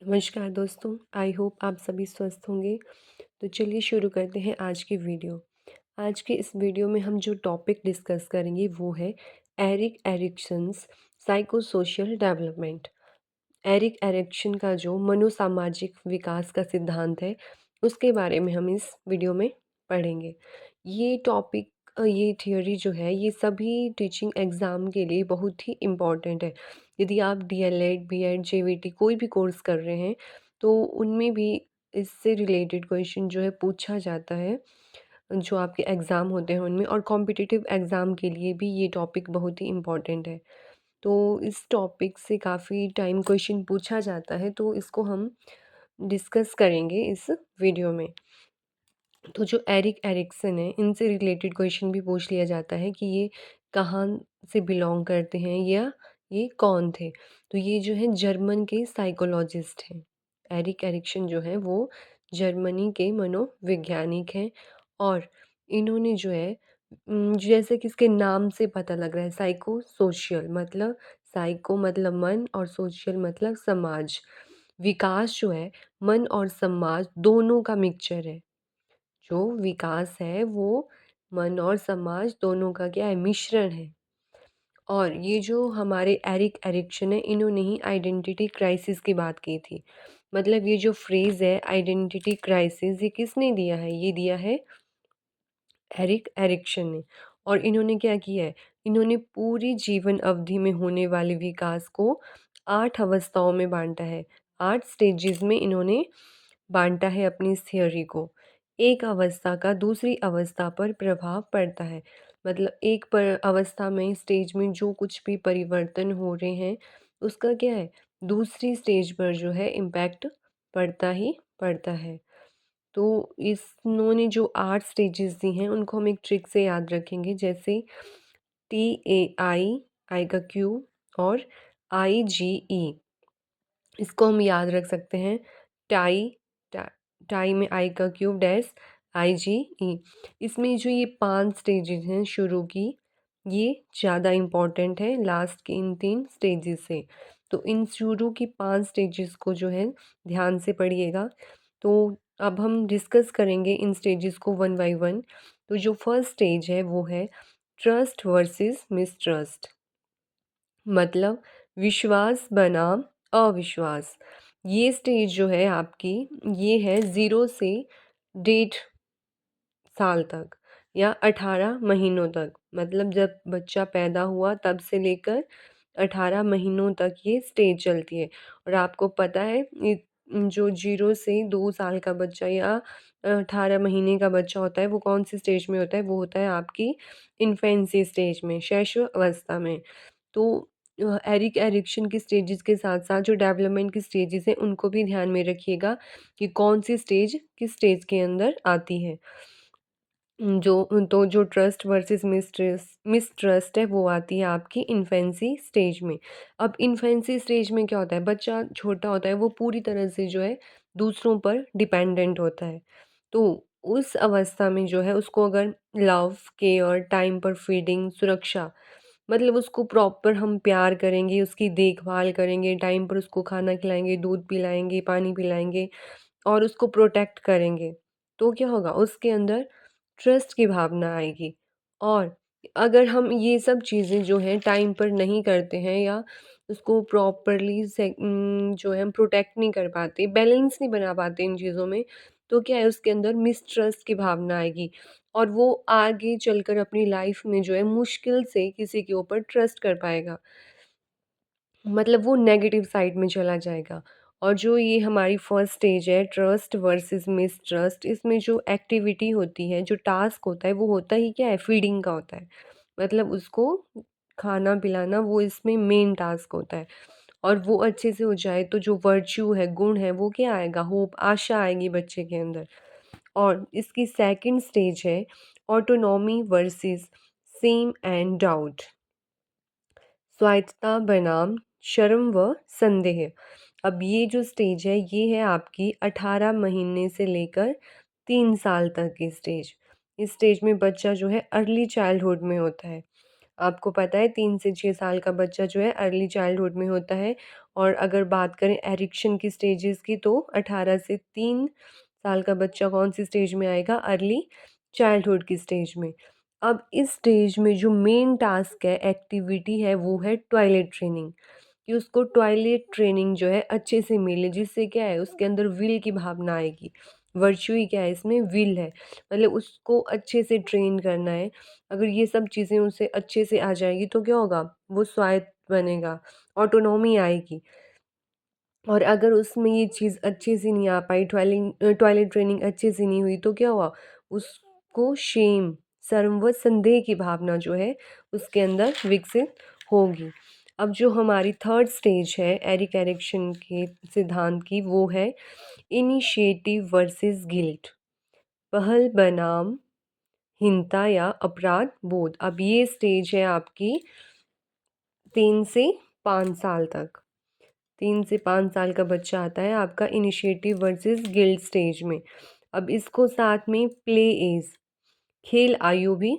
नमस्कार दोस्तों, I hope आप सभी स्वस्थ होंगे। तो चलिए शुरू करते हैं आज की वीडियो। आज के इस वीडियो में हम जो टॉपिक डिस्कस करेंगे वो है Erik Erikson's psychosocial development. Erik Erikson का जो मनोसामाजिक विकास का सिद्धांत है, उसके बारे में हम इस वीडियो में पढ़ेंगे। ये टॉपिक ये थियोरी जो है ये सभी टीचिंग एग्ज़ाम के लिए बहुत ही इम्पॉर्टेंट है। यदि आप डीएलएड, बीएड, जेवीटी कोई भी कोर्स कर रहे हैं, तो उनमें भी इससे रिलेटेड क्वेश्चन जो है पूछा जाता है, जो आपके एग्ज़ाम होते हैं उनमें, और कॉम्पिटिटिव एग्ज़ाम के लिए भी ये टॉपिक बहुत ही इम्पॉर्टेंट है। तो इस टॉपिक से काफ़ी टाइम क्वेश्चन पूछा जाता है, तो इसको हम डिस्कस करेंगे इस वीडियो में। तो जो एरिक एरिक्सन है, इनसे रिलेटेड क्वेश्चन भी पूछ लिया जाता है कि ये कहाँ से बिलोंग करते हैं या ये कौन थे। तो ये जो है जर्मन के साइकोलॉजिस्ट हैं। एरिक एरिक्सन जो है वो जर्मनी के मनोवैज्ञानिक हैं, और इन्होंने जो है जैसे कि इसके नाम से पता लग रहा है, साइको सोशल मतलब साइको मतलब मन और सोशल मतलब समाज। विकास जो है मन और समाज दोनों का मिक्सचर है। जो विकास है वो मन और समाज दोनों का क्या है, मिश्रण है। और ये जो हमारे एरिक एरिक्सन है, इन्होंने ही आइडेंटिटी क्राइसिस की बात की थी। मतलब ये जो फ्रेज़ है आइडेंटिटी क्राइसिस, ये किसने दिया है? ये दिया है एरिक एरिक्सन ने। और इन्होंने क्या किया है, इन्होंने पूरी जीवन अवधि में होने वाले विकास को 8 अवस्थाओं में बाँटा है। 8 स्टेजेस में इन्होंने बाँटा है अपनी इस थ्योरी को। एक अवस्था का दूसरी अवस्था पर प्रभाव पड़ता है। मतलब एक पर अवस्था में, स्टेज में जो कुछ भी परिवर्तन हो रहे हैं, उसका क्या है, दूसरी स्टेज पर जो है इम्पैक्ट पड़ता ही पड़ता है। तो इन्होंने जो 8 स्टेजेस दी हैं, उनको हम एक ट्रिक से याद रखेंगे, जैसे TAI, आई का क्यू, और IGE। इसको हम याद रख सकते हैं, टाई, टा, टाई में आई का क्यूब डैश IGE। इसमें जो ये 5 स्टेजेस हैं शुरू की, ये ज़्यादा इम्पॉर्टेंट है लास्ट की इन 3 स्टेजेस से। तो इन शुरू की 5 स्टेजेस को जो है ध्यान से पढ़िएगा। तो अब हम डिस्कस करेंगे इन स्टेजेस को वन बाय वन। तो जो फर्स्ट स्टेज है वो है ट्रस्ट वर्सेस मिसट्रस्ट, मतलब विश्वास बनाम अविश्वास। ये स्टेज जो है आपकी, ये है 0 से 1.5 साल तक या 18 महीनों तक। मतलब जब बच्चा पैदा हुआ तब से लेकर 18 महीनों तक ये स्टेज चलती है। और आपको पता है ये जो 0 से 2 साल का बच्चा या 18 महीने का बच्चा होता है, वो कौन सी स्टेज में होता है? वो होता है आपकी इन्फेंसी स्टेज में, शैशव अवस्था में। तो एरिक एरिक्सन की स्टेजेस के साथ-साथ जो डेवलपमेंट की स्टेजेस हैं, उनको भी ध्यान में रखिएगा कि कौन-सी स्टेज किस स्टेज के अंदर आती है। जो ट्रस्ट वर्सेस मिसट्रस्ट है, वो आती है आपकी इन्फेंसी स्टेज में। अब इन्फेंसी स्टेज में क्या होता है, बच्चा छोटा होता है, वो पूरी तरह से जो है दूसरों पर डिपेंडेंट होता है। तो उस अवस्था में जो है उसको अगर लव, केयर, टाइम पर फीडिंग, सुरक्षा, मतलब उसको प्रॉपर हम प्यार करेंगे, उसकी देखभाल करेंगे, टाइम पर उसको खाना खिलाएँगे, दूध पिलाएँगे, पानी पिलाएँगे और उसको प्रोटेक्ट करेंगे, तो क्या होगा, उसके अंदर ट्रस्ट की भावना आएगी। और अगर हम ये सब चीज़ें जो हैं टाइम पर नहीं करते हैं, या उसको प्रॉपरली जो है हम प्रोटेक्ट नहीं कर पाते, बैलेंस नहीं बना पाते इन चीज़ों में, तो क्या है, उसके अंदर मिसट्रस्ट की भावना आएगी। और वो आगे चलकर अपनी लाइफ में जो है मुश्किल से किसी के ऊपर ट्रस्ट कर पाएगा। मतलब वो नेगेटिव साइड में चला जाएगा। और जो ये हमारी फर्स्ट स्टेज है ट्रस्ट वर्सेस मिसट्रस्ट, इसमें जो एक्टिविटी होती है, जो टास्क होता है, वो होता ही क्या है, फीडिंग का होता है। मतलब उसको खाना पिलाना, वो इसमें मेन टास्क होता है। और वो अच्छे से हो जाए तो जो वर्च्यू है, गुण है, वो क्या आएगा, होप, आशा आएगी बच्चे के अंदर। और इसकी सेकंड स्टेज है autonomy versus same and doubt, स्वायत्तता बनाम शर्म व संदेह। अब ये जो स्टेज है, ये है आपकी 18 महीने से लेकर 3 साल तक की स्टेज। इस स्टेज में बच्चा जो है अर्ली चाइल्डहुड में होता है। आपको पता है 3 से 6 साल का बच्चा जो है अर्ली चाइल्डहुड में होता है। और अगर बात करें एरिक्शन की स्टेजेस की, तो 18 से 3 साल का बच्चा कौन-सी स्टेज में आएगा? अर्ली चाइल्डहुड की स्टेज में। अब इस स्टेज में जो मेन टास्क है, एक्टिविटी है, वो है टॉयलेट ट्रेनिंग। कि उसको टॉयलेट ट्रेनिंग जो है अच्छे से मिले, जिससे क्या है उसके अंदर विल की भावना आएगी। वर्च्यू ही क्या है इसमें? विल है। मतलब उसको अच्छे से ट्रेन करना है। अगर ये सब चीज़ें उसे अच्छे से आ जाएगी तो क्या होगा? वो स्वायत्त बनेगा, ऑटोनॉमी आएगी। और अगर उसमें ये चीज़ अच्छे से नहीं आ पाई, टॉयलेट ट्रेनिंग अच्छे से नहीं हुई, तो क्या हुआ? उसको शेम, शर्म व संदेह की भावना जो है उसके अंदर विकसित होगी। अब जो हमारी थर्ड स्टेज है एरिक एरिक्सन के सिद्धांत की, वो है इनिशिएटिव वर्सेस गिल्ट। पहल बनाम हीनता या अपराध बोध। अब ये स्टेज है आपकी 3 से 5 साल तक। 3 से 5 साल का बच्चा आता है आपका इनिशिएटिव वर्सेस गिल्ट स्टेज में। अब इसको साथ में प्ले एज, खेल आयु भी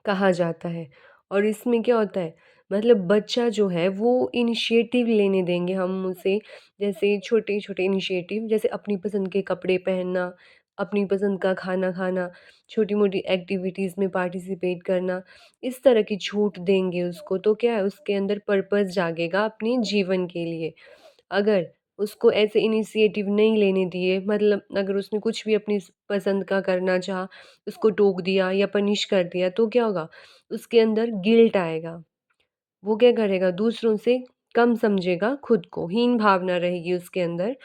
कहा जाता है। और इसमें क्या होता है? मतलब बच्चा जो है वो इनिशिएटिव लेने देंगे हम उसे। जैसे छोटे-छोटे इनिशिएटिव, जैसे अपनी पसंद के कपड़े पहनना, अपनी पसंद का खाना खाना, छोटी-मोटी एक्टिविटीज़ में पार्टिसिपेट करना, इस तरह की छूट देंगे उसको, तो क्या है उसके अंदर पर्पस जागेगा अपने जीवन के लिए। अगर उसको ऐसे इनिशिएटिव नहीं लेने दिए, मतलब अगर उसने कुछ भी अपनी पसंद का करना चाहा, उसको टोक दिया या पनिश कर दिया, तो क्या होगा? उसके अंदर गिल्ट आएगा। वो क्या करेगा? दूसरों से कम समझेगा खुद को, हीन भावना रहेगी उसके अंदर,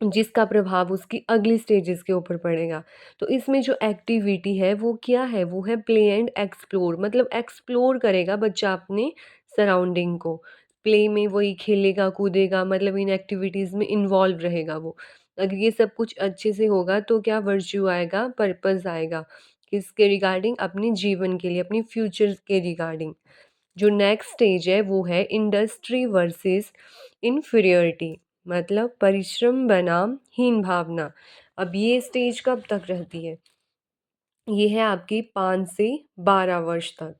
जिसका प्रभाव उसकी अगली स्टेजेस के ऊपर पड़ेगा। तो इसमें जो एक्टिविटी है वो क्या है? वो है प्ले एंड एक्सप्लोर। मतलब एक्सप्लोर करेगा बच्चा अपने सराउंडिंग को। प्ले में वही खेलेगा, कूदेगा, मतलब इन एक्टिविटीज़ में इन्वॉल्व रहेगा वो। अगर ये सब कुछ अच्छे से होगा तो क्या वर्च्यू आएगा, पर्पस आएगा। किसके रिगार्डिंग? अपने जीवन के लिए, अपने फ्यूचर के रिगार्डिंग। जो नेक्स्ट स्टेज है वो है इंडस्ट्री वर्सेस इन्फीरियरिटी, मतलब परिश्रम बनाम हीन भावना। अब ये स्टेज कब तक रहती है? ये है आपकी 5 से 12 वर्ष तक।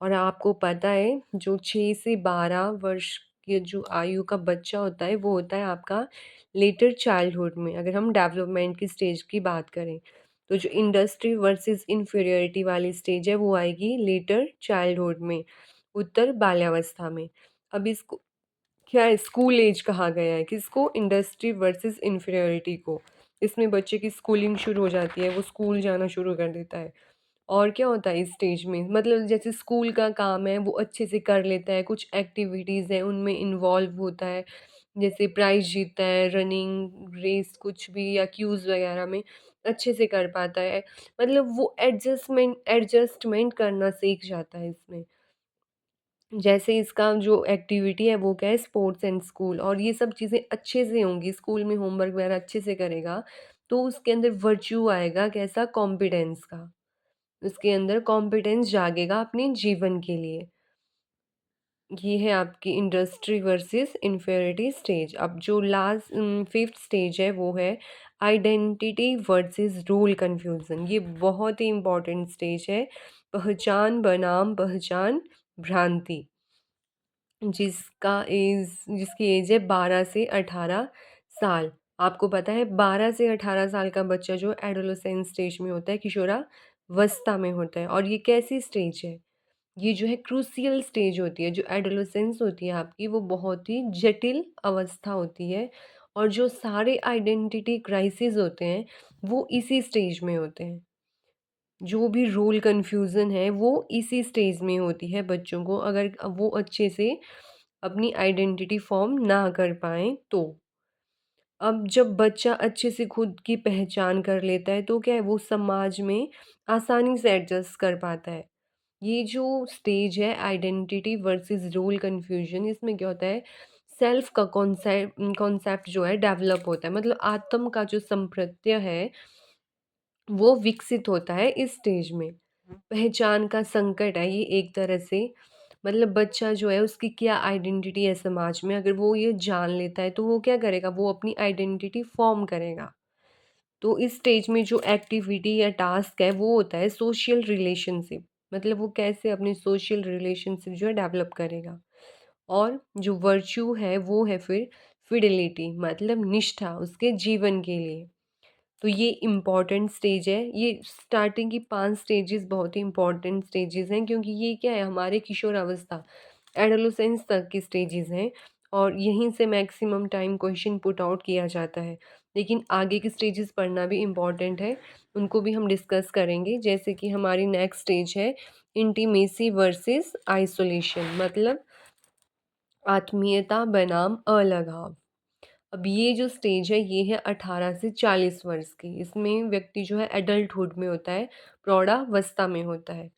और आपको पता है जो 6 से 12 वर्ष के जो आयु का बच्चा होता है वो होता है आपका लेटर चाइल्डहुड में, अगर हम डेवलपमेंट की स्टेज की बात करें। तो जो इंडस्ट्री वर्सेस इन्फीरियरिटी वाली स्टेज है वो आएगी लेटर चाइल्डहुड में, उत्तर बाल्यावस्था में। अब इसको क्या है, स्कूल एज कहा गया है किसको? इंडस्ट्री वर्सेस इन्फीरियरिटी को। इसमें बच्चे की स्कूलिंग शुरू हो जाती है, वो स्कूल जाना शुरू कर देता है। और क्या होता है इस स्टेज में? मतलब जैसे स्कूल का काम है वो अच्छे से कर लेता है, कुछ एक्टिविटीज़ हैं उनमें इन्वॉल्व होता है, जैसे प्राइज़ जीतता है, रनिंग रेस कुछ भी या क्यूज़ वगैरह में अच्छे से कर पाता है। मतलब वो एडजस्टमेंट करना सीख जाता है इसमें। जैसे इसका जो एक्टिविटी है वो क्या है? Sports and school. और ये सब चीज़ें अच्छे से होंगी, स्कूल में होमवर्क वगैरह अच्छे से करेगा, तो उसके अंदर वर्च्यू आएगा कैसा? कॉम्पिटेंस का। उसके अंदर कॉम्पिटेंस जागेगा अपने जीवन के लिए। ये है आपकी इंडस्ट्री वर्सेस इन्फियरिटी स्टेज। अब जो लास्ट 5th स्टेज है वो है आइडेंटिटी वर्सेस रोल कन्फ्यूज़न। ये बहुत ही इम्पोर्टेंट स्टेज है। पहचान बनाम पहचान भ्रांति। जिसकी एज है 12 से 18 साल। आपको पता है 12 से 18 साल का बच्चा जो एडोलेसेंस स्टेज में होता है, किशोरावस्था में होता है। और ये कैसी स्टेज है? ये जो है क्रूशियल स्टेज होती है। जो एडोलेसेंस होती है आपकी, वो बहुत ही जटिल अवस्था होती है। और जो सारे आइडेंटिटी क्राइसिस होते हैं वो इसी स्टेज में होते हैं। जो भी रोल कन्फ्यूज़न है वो इसी स्टेज में होती है बच्चों को, अगर वो अच्छे से अपनी आइडेंटिटी फॉर्म ना कर पाएँ तो। अब जब बच्चा अच्छे से खुद की पहचान कर लेता है तो क्या है, वो समाज में आसानी से एडजस्ट कर पाता है। ये जो स्टेज है आइडेंटिटी वर्सेस रोल कन्फ्यूजन, इसमें क्या होता है? सेल्फ का कॉन्सेप्ट जो है डेवलप होता है, मतलब आत्म का जो संप्रत्यय है वो विकसित होता है इस स्टेज में। पहचान का संकट है ये एक तरह से। मतलब बच्चा जो है उसकी क्या आइडेंटिटी है समाज में, अगर वो ये जान लेता है तो वो क्या करेगा? वो अपनी आइडेंटिटी फॉर्म करेगा। तो इस स्टेज में जो एक्टिविटी या टास्क है वो होता है सोशल रिलेशनशिप। मतलब वो कैसे अपने सोशल रिलेशनशिप जो है डेवलप करेगा। और जो वर्च्यू है वो है फिर फिडेलिटी, मतलब निष्ठा उसके जीवन के लिए। तो ये इम्पॉर्टेंट स्टेज है। ये स्टार्टिंग की 5 स्टेजेस बहुत ही इम्पॉर्टेंट स्टेजेस हैं, क्योंकि ये क्या है, हमारे किशोर अवस्था एडोलेसेंस तक की स्टेजेस हैं, और यहीं से maximum time question put out किया जाता है। लेकिन आगे की स्टेजेस पढ़ना भी इम्पॉर्टेंट है, उनको भी हम डिस्कस करेंगे। जैसे कि हमारी नेक्स्ट स्टेज है इंटीमेसी वर्सेस आइसोलेशन, मतलब आत्मीयता बनाम अलगाव। अब ये जो स्टेज है ये है 18 से 40 वर्ष की। इसमें व्यक्ति जो है एडल्टहुड में होता है, प्रौढ़ावस्था में होता है।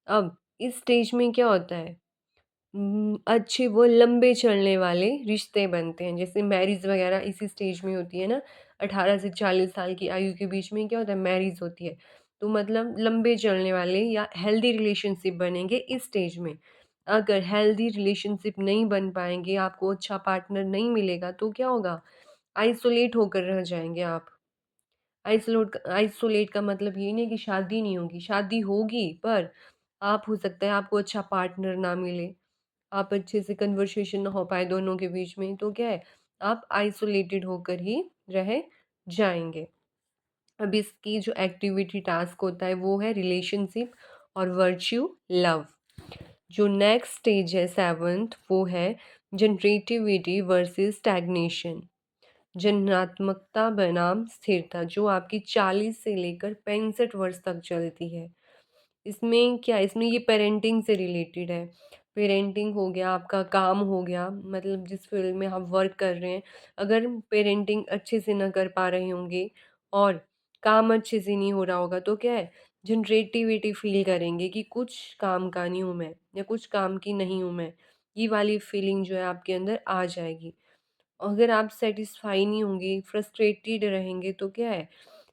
अब इस स्टेज में क्या होता है, अच्छे वो लंबे चलने वाले रिश्ते बनते हैं। जैसे मैरिज वगैरह इसी स्टेज में होती है ना, 18 से 40 साल की आयु के बीच में क्या होता है, मैरिज होती है। तो मतलब लंबे चलने वाले या हेल्दी रिलेशनशिप बनेंगे इस स्टेज में। अगर हेल्दी रिलेशनशिप नहीं बन पाएंगे, आपको अच्छा पार्टनर नहीं मिलेगा, तो क्या होगा, आइसोलेट होकर रह जाएंगे आप। आइसोलेट का मतलब ये नहीं कि शादी नहीं होगी, शादी होगी, पर आप हो सकता है आपको अच्छा पार्टनर ना मिले, आप अच्छे से कन्वर्सेशन ना हो पाए दोनों के बीच में, तो क्या है, आप आइसोलेटेड होकर ही रह जाएंगे। अब इसकी जो एक्टिविटी टास्क होता है वो है रिलेशनशिप और वर्च्यू लव। जो नेक्स्ट स्टेज है 7th, वो है जनरेटिविटी वर्सेस स्टैग्नेशन, जन्मात्मकता बनाम स्थिरता, जो आपकी 40 से लेकर 65 वर्ष तक चलती है। इसमें क्या, इसमें ये पेरेंटिंग से रिलेटेड है। पेरेंटिंग हो गया, आपका काम हो गया, मतलब जिस फील्ड में आप वर्क कर रहे हैं, अगर पेरेंटिंग अच्छे से ना कर पा रहे होंगे और काम अच्छे से नहीं हो रहा होगा, तो क्या है, जनरेटिविटी फील करेंगे कि कुछ काम का नहीं हूँ मैं, या कुछ काम की नहीं हूँ मैं। ये वाली फीलिंग जो है आपके अंदर आ जाएगी। अगर आप सेटिस्फाई नहीं होंगे, फ्रस्ट्रेटेड रहेंगे, तो क्या है,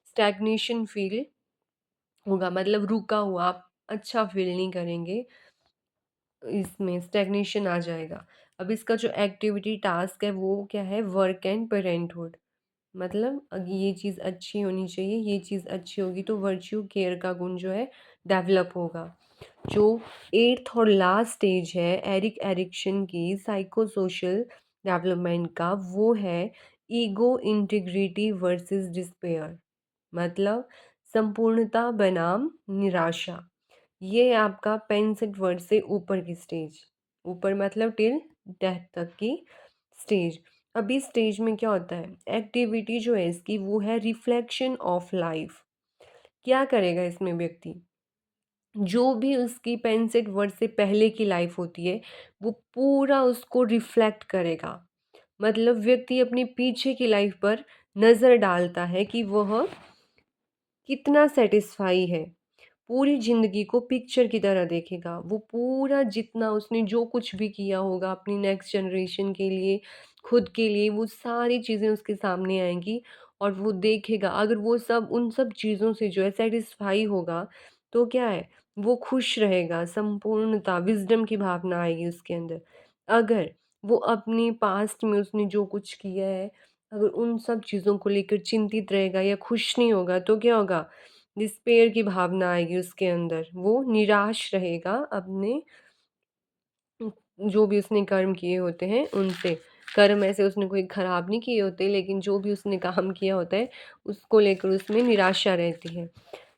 स्टैग्नेशन फील होगा, मतलब रुका हुआ, आप अच्छा फील नहीं करेंगे, इसमें स्टैग्नेशन आ जाएगा। अब इसका जो एक्टिविटी टास्क है वो क्या है, वर्क एंड पेरेंटहुड, मतलब अगर ये चीज़ अच्छी होनी चाहिए, ये चीज़ अच्छी होगी तो वर्च्यू केयर का गुण जो है डेवलप होगा। जो 8th और लास्ट स्टेज है एरिक एरिक्सन की साइको सोशल डेवलपमेंट का, वो है ईगो इंटीग्रिटी वर्सेस डिस्पेयर, मतलब संपूर्णता बनाम निराशा। ये आपका 65 वर्ड से ऊपर की स्टेज, ऊपर मतलब टिल डेथ तक की स्टेज। अभी स्टेज में क्या होता है, एक्टिविटी जो है इसकी वो है रिफ्लेक्शन ऑफ लाइफ। क्या करेगा इसमें व्यक्ति, जो भी उसकी 65 वर्ष से पहले की लाइफ होती है वो पूरा उसको रिफ्लेक्ट करेगा। मतलब व्यक्ति अपनी पीछे की लाइफ पर नज़र डालता है कि वह कितना सेटिस्फाई है, पूरी ज़िंदगी को पिक्चर की तरह देखेगा। वो पूरा जितना उसने जो कुछ भी किया होगा अपनी नेक्स्ट जनरेशन के लिए, खुद के लिए, वो सारी चीज़ें उसके सामने आएँगी और वो देखेगा। अगर वो सब उन सब चीज़ों से जो है सैटिस्फाई होगा, तो क्या है, वो खुश रहेगा, संपूर्णता, विज़डम की भावना आएगी उसके अंदर। अगर वो अपने पास्ट में उसने जो कुछ किया है, अगर उन सब चीज़ों को लेकर चिंतित रहेगा या खुश नहीं होगा, तो क्या होगा, डिस्पेयर की भावना आएगी उसके अंदर, वो निराश रहेगा अपने जो भी उसने कर्म किए होते हैं उनसे। कर्म ऐसे उसने कोई ख़राब नहीं किए होते, लेकिन जो भी उसने काम किया होता है उसको लेकर उसमें निराशा रहती है।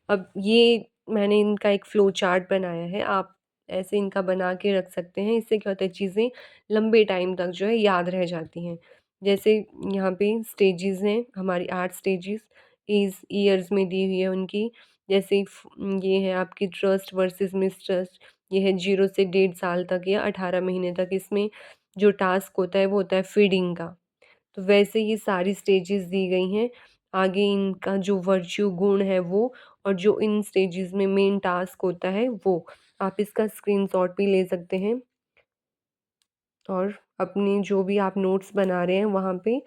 अब ये मैंने इनका एक फ्लो चार्ट बनाया है, आप ऐसे इनका बना के रख सकते हैं। इससे क्या होता है, चीज़ें लंबे टाइम तक जो है याद रह जाती हैं। जैसे यहाँ पे स्टेजेस हैं हमारी, 8 स्टेजेस इस ईयर्स में दी हुई है उनकी। जैसे ये है आपकी ट्रस्ट वर्सेस मिसट्रस्ट, ये है 0 से 1.5 साल तक या 18 महीने तक। इसमें जो टास्क होता है वो होता है फीडिंग का। तो वैसे ये सारी स्टेजेस दी गई हैं। आगे इनका जो वर्च्यू गुण है वो, और जो इन स्टेजेस में मेन टास्क होता है वो, आप इसका स्क्रीनशॉट भी ले सकते हैं और अपने जो भी आप नोट्स बना रहे हैं वहाँ पे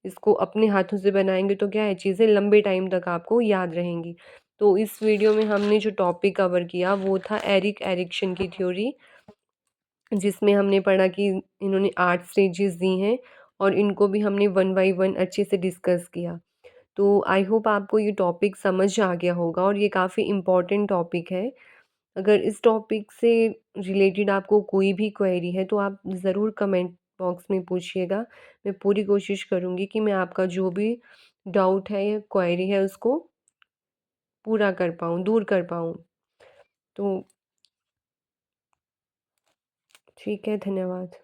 इसको अपने हाथों से बनाएंगे, तो क्या है, चीज़ें लंबे टाइम तक आपको याद रहेंगी। तो इस वीडियो में हमने जो टॉपिक कवर किया वो था एरिक एरिक्सन की थ्योरी, जिसमें हमने पढ़ा कि इन्होंने 8 स्टेजेस दी हैं और इनको भी हमने वन बाय वन अच्छे से डिस्कस किया। तो आई होप आपको ये टॉपिक समझ आ गया होगा और ये काफ़ी इम्पोर्टेंट टॉपिक है। अगर इस टॉपिक से रिलेटेड आपको कोई भी क्वेरी है तो आप ज़रूर कमेंट बॉक्स में पूछिएगा। मैं पूरी कोशिश करूँगी कि मैं आपका जो भी डाउट है या क्वेरी है उसको पूरा कर पाऊँ, दूर कर पाऊँ। तो ठीक है, धन्यवाद।